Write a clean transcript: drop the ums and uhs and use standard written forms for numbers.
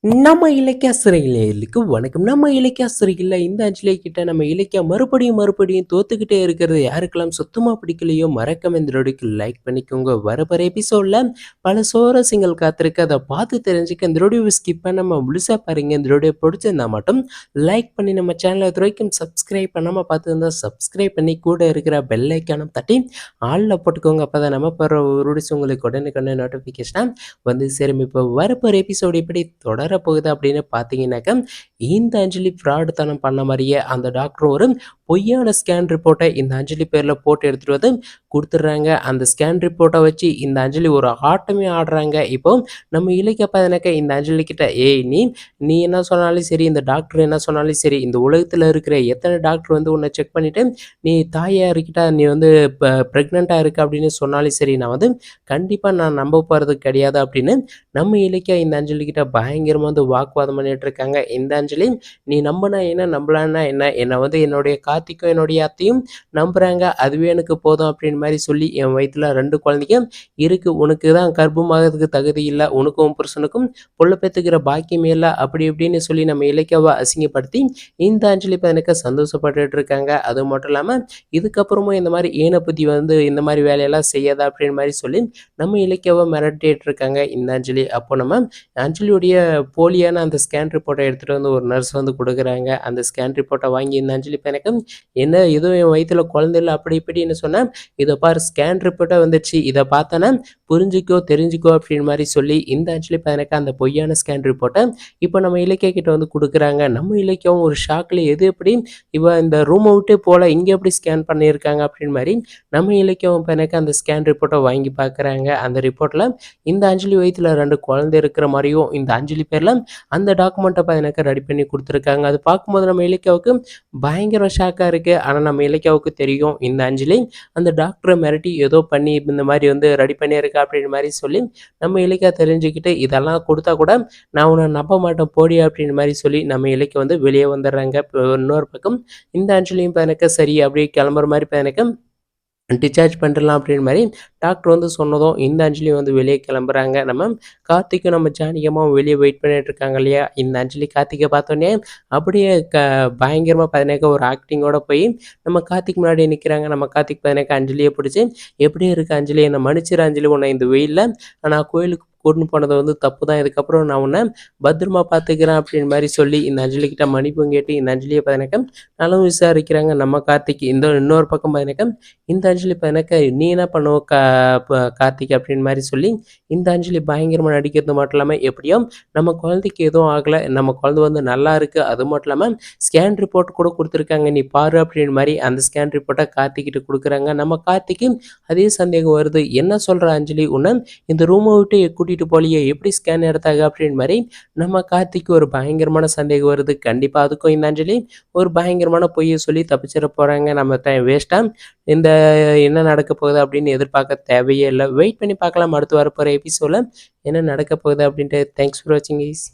நம்ம இலக்கிய சிறையிலுக்கு வணக்கம். நம்ம இலக்கிய சிறையில இந்த அஞ்சலி கிட்ட நம்ம இலக்கியா மறுபடியும் தோத்துக்கிட்டே இருக்கிறது யாருக்கெல்லாம் சுத்தமா பிடிக்கலையோ மறக்காம இந்த வீடியோக்கு லைக் பண்ணிக்கோங்க. வரப்போற எபிசோட்ல பல சுவாரஸ்யங்கள் காத்திருக்கு. அதை பார்த்து தெரிஞ்சுக்க இந்த வீடியோவை ஸ்கிப் பண்ணாம முழுசா பாருங்க. இந்த வீடியோ பிடிச்சிருந்தா மட்டும் லைக் பண்ணி நம்ம சேனலை இது வரைக்கும் சப்ஸ்கிரைப் பண்ணாம பார்த்துருந்தா சப்ஸ்கிரைப் பண்ணி கூட இருக்கிற பெல் ஐக்கானம் தட்டி ஆளில் போட்டுக்கோங்க. அப்பதான் நம்ம போகிற ஒரு உங்களுக்கு உடனுக்குடனே நோட்டிஃபிகேஷனாக வந்து சேரும். இப்போ வரப்போகிற எபிசோடு எப்படி தொடரப்போகுது அப்படின்னு பார்த்தீங்கன்னாக்கா, இந்த அஞ்சலி ஃப்ராடு தனம் பண்ண மாதிரியே அந்த டாக்டர் ஒரு பொய்யான ஸ்கேன் ரிப்போர்ட்டை இந்த அஞ்சலி பேரில் போட்டு எடுத்துகிட்டு வந்து கொடுத்துட்றாங்க. அந்த ஸ்கேன் ரிப்போர்ட்டை வச்சு இந்த அஞ்சலி ஒரு ஆட்டமே ஆடுறாங்க. இப்போ நம்ம இலக்கிய பார்த்தீங்கன்னாக்கா இந்த அஞ்சலி கிட்ட நீ என்ன சொன்னாலும் சரி, இந்த டாக்டர் என்ன சொன்னாலும் சரி, இந்த உலகத்தில் இருக்கிற எத்தனை டாக்டர் வந்து உன்னை செக் பண்ணிவிட்டு நீ தாயார்கிட்ட நீ வந்து இப்போ ப்ரெக்னெண்ட்டாக இருக்க அப்படின்னு சொன்னாலும் சரி, நான் வந்து கண்டிப்பாக நான் நம்ப போகிறது கிடையாது அப்படின்னு நம்ம இலக்கியா இந்த அஞ்சலி கிட்ட பயங்கரமாக வந்து வாக்குவாதம் பண்ணிட்டு இருக்காங்க. இந்த அஞ்சலி நீ நம்பினா என்ன நம்பலான்னா என்ன, என்னை வந்து என்னுடைய கார்த்திக்கும் என்னுடைய அத்தையும் நம்புகிறாங்க, அதுவே எனக்கு போதும் அப்படின்னு மாதிரி சொல்லி என் வயிற்றுல 2 குழந்தைங்க இருக்குது, உனக்கு தான் கர்ப்பமாகிறதுக்கு தகுதி இல்லை, உனக்கும் புருஷனுக்கும் புள்ள பெற்றுக்கிற பாக்கியமே இல்லை அப்படி இப்படின்னு சொல்லி நம்ம இலக்கியாவை அசிங்கப்படுத்தி இந்த அஞ்சலி இப்போ எனக்கு சந்தோஷப்பட்டுட்டு இருக்காங்க. அது மட்டும் இல்லாமல் இதுக்கப்புறமும் இந்த மாதிரி ஏனப்பத்தி வந்து இந்த மாதிரி வேலையெல்லாம் செய்யாத அப்படின்னு மாதிரி சொல்லி நம்ம இலக்கியாவை மிரட்டிட்டு இருக்காங்க இந்த அஞ்சலி. அப்போ நம்ம அஞ்சலியுடைய போலியான அந்த ஸ்கேன் ரிப்போர்ட்டை எடுத்துகிட்டு வந்து ஒரு நர்ஸ் வந்து கொடுக்குறாங்க. அந்த ஸ்கேன் ரிப்போர்ட்டை வாங்கி இந்த அஞ்சலி எனக்கு என்ன எதுவும் என் வயிற்றுல குழந்தை இல்லை அப்படி இப்படின்னு சொன்னேன், இதை பாரு ஸ்கேன் ரிப்போர்ட்டை வந்துச்சு, இதை பார்த்தோன்னா புரிஞ்சுக்கோ தெரிஞ்சுக்கோ அப்படின்னு மாதிரி சொல்லி இந்த அஞ்சலி எனக்கு அந்த பொய்யான ஸ்கேன் ரிப்போர்ட்டை இப்போ நம்ம இலக்கிய கிட்ட வந்து கொடுக்குறாங்க. நம்ம இலக்கியம் ஒரு ஷாக்கில் எது எப்படி இவ இந்த ரூமை விட்டே போல இங்கே எப்படி ஸ்கேன் பண்ணியிருக்காங்க அப்படின்னு மாதிரி நம்ம இலக்கியம் எனக்கு அந்த ஸ்கேன் ரிப்போர்ட்டை வாங்கி பார்க்குறாங்க. அந்த ரிப்போர்ட்டில் இந்த அஞ்சலி வயிற்றுல 2 குழந்தை இருக்கிற மாதிரியும் இந்த அஞ்சலி பேரில் அந்த டாக்குமெண்ட்டை எனக்கு ரெடி பண்ணி கொடுத்துருக்காங்க. அது பார்க்கும்போது நம்ம இலக்கியாவுக்கு பயங்கர ஷாக்காக இருக்குது. ஆனால் நம்ம இலக்கியாவுக்கு தெரியும் இந்த அஞ்சலி அந்த டாக்டரை மிரட்டி ஏதோ பண்ணி இந்த மாதிரி வந்து ரெடி பண்ணியிருக்கா அப்படின்னு மாதிரி சொல்லி நம்ம இலக்கியா தெரிஞ்சுக்கிட்டு இதெல்லாம் கொடுத்தா கூட நான் உன்னை நம்ப மாட்டேன் போடி அப்படின்னு மாதிரி சொல்லி நம்ம இலக்கிய வந்து வெளியே வந்துடுறாங்க. இன்னொரு பக்கம் இந்த அஞ்சலியும் எனக்கு சரி அப்படியே கிளம்புற மாதிரி எனக்கு டிஸ்சார்ஜ் பண்ணிடலாம் அப்படின்னு மாதிரி டாக்டர் வந்து சொன்னதும் இந்த அஞ்சலி வந்து வெளியே கிளம்புறாங்க. நம்ம கார்த்திக்கும் நம்ம ஜானகியம்மாவும் வெளியே வெயிட் பண்ணிட்டு இருக்காங்க இல்லையா. இந்த அஞ்சலி கார்த்திகை பார்த்தோன்னே அப்படியே பயங்கரமாக பதினேக்க ஒரு ஆக்டிங்கோட போய் நம்ம கார்த்திக் முன்னாடி நிற்கிறாங்க. நம்ம கார்த்திக் பதினேக்க அஞ்சலியை பிடிச்சி எப்படி இருக்கு அஞ்சலி, என்னை மன்னிச்சிரு அஞ்சலி, உன்னை இந்த வெயிலில் நான் கோயிலுக்கு கூட்டின்னு போனது வந்து தப்பு தான், இதுக்கப்புறம் நான் உன்னை பத்திரமா பார்த்துக்கிறேன் அப்படின்னு மாதிரி சொல்லி இந்த அஞ்சலி கிட்ட மன்னிப்பும் கேட்டு இந்த அஞ்சலியை பதினேக்க நலம் விசாரிக்கிறாங்க நம்ம கார்த்திக். இன்னொரு பக்கம் பதினேக்க இந்த அஞ்சலி எனக்கு நீ என்ன பண்ணுவ கார்த்திக் அப்படின்னு மாதிரி சொல்லி இந்த அஞ்சலி பயங்கரமாக நடிக்கிறது மட்டும் இல்லாமல் எப்படியோ நம்ம குழந்தைக்கு எதுவும் ஆகலை, நம்ம குழந்தை வந்து நல்லா இருக்குது, அது மட்டும் இல்லாமல் ஸ்கேன் ரிப்போர்ட் கூட கொடுத்துருக்காங்க நீ பாரு அப்படின்னு மாதிரி அந்த ஸ்கேன் ரிப்போர்ட்டை கார்த்திக்கிட்ட கொடுக்குறாங்க. நம்ம கார்த்திக்கு அதே சந்தேகம் வருது, என்ன சொல்கிற அஞ்சலி, உன்னை இந்த ரூமை விட்டு கூட்டிகிட்டு போலியே, எப்படி ஸ்கேன் எடுத்தாங்க அப்படின்னு மாதிரி நம்ம கார்த்திக்கு ஒரு பயங்கரமான சந்தேகம் வருது. கண்டிப்பாக அதுக்கும் இந்த அஞ்சலி ஒரு பயங்கரமான பொய்யை சொல்லி தப்பிச்சிட போகிறாங்க. நம்ம வேஸ்ட்டாக இந்த என்ன நடக்க போகுது அப்படின்னு எதிர்பார்க்க தேவையே இல்லை. வெயிட் பண்ணி பார்க்கலாம் அடுத்து வரப்போகிற எபிசோடில் என்ன நடக்க போகுது அப்படின்ட்டு. தேங்க்ஸ் ஃபார் வாட்சிங் கைஸ்.